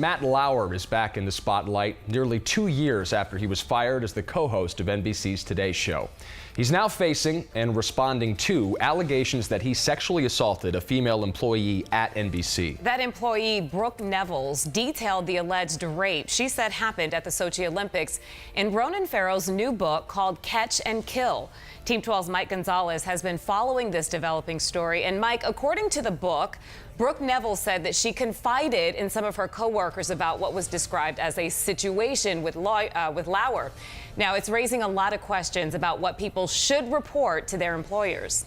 Matt Lauer is back in the spotlight nearly 2 years after he was fired as the co-host of NBC's Today Show. He's now facing and responding to allegations that he sexually assaulted a female employee at NBC. That employee, Brooke Nevels, detailed the alleged rape she said happened at the Sochi Olympics in Ronan Farrow's new book called Catch and Kill. Team 12's Mike Gonzalez has been following this developing story. And Mike, according to the book, Brooke Nevels said that she confided in some of her coworkers about what was described as a situation with Lauer. Now, it's raising a lot of questions about what people should report to their employers.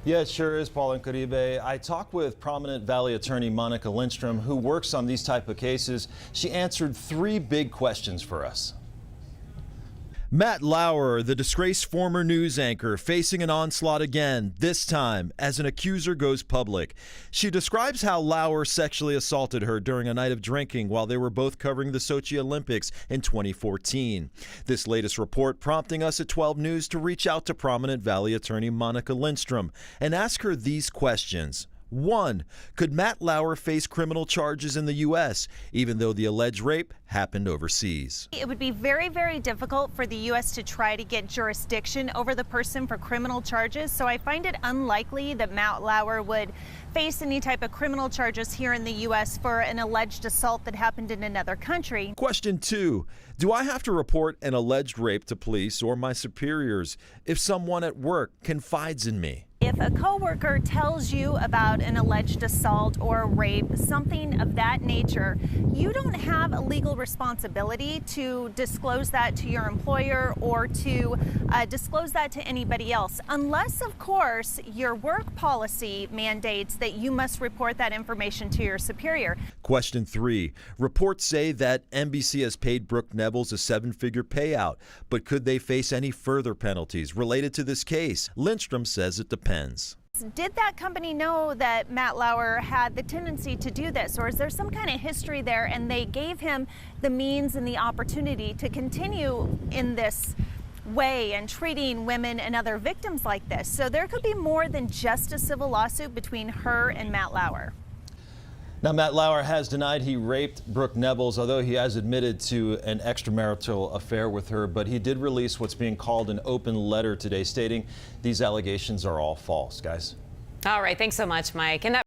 Yeah, it sure is, Paul and Caribe. I talked with prominent Valley attorney Monica Lindstrom, who works on these type of cases. She answered 3 big questions for us. Matt Lauer, the disgraced former news anchor, facing an onslaught again, this time as an accuser goes public. She describes how Lauer sexually assaulted her during a night of drinking while they were both covering the Sochi Olympics in 2014. This latest report prompting us at 12 News to reach out to prominent Valley attorney Monica Lindstrom and ask her these questions. 1. Could Matt Lauer face criminal charges in the U.S., even though the alleged rape happened overseas? It would be very, very difficult for the U.S. to try to get jurisdiction over the person for criminal charges, so I find it unlikely that Matt Lauer would face any type of criminal charges here in the U.S. for an alleged assault that happened in another country. Question 2. Do I have to report an alleged rape to police or my superiors if someone at work confides in me? If a coworker tells you about an alleged assault or rape, something of that nature, you don't have a legal responsibility to disclose that to your employer or to disclose that to anybody else, unless, of course, your work policy mandates that you must report that information to your superior. Question 3. Reports say that NBC has paid Brooke Nevels a 7-figure payout, but could they face any further penalties related to this case? Lindstrom says it depends. Did that company know that Matt Lauer had the tendency to do this, or is there some kind of history there and they gave him the means and the opportunity to continue in this way and treating women and other victims like this? So there could be more than just a civil lawsuit between her and Matt Lauer. Now, Matt Lauer has denied he raped Brooke Nevels, although he has admitted to an extramarital affair with her. But he did release what's being called an open letter today, stating these allegations are all false, guys. All right. Thanks so much, Mike. And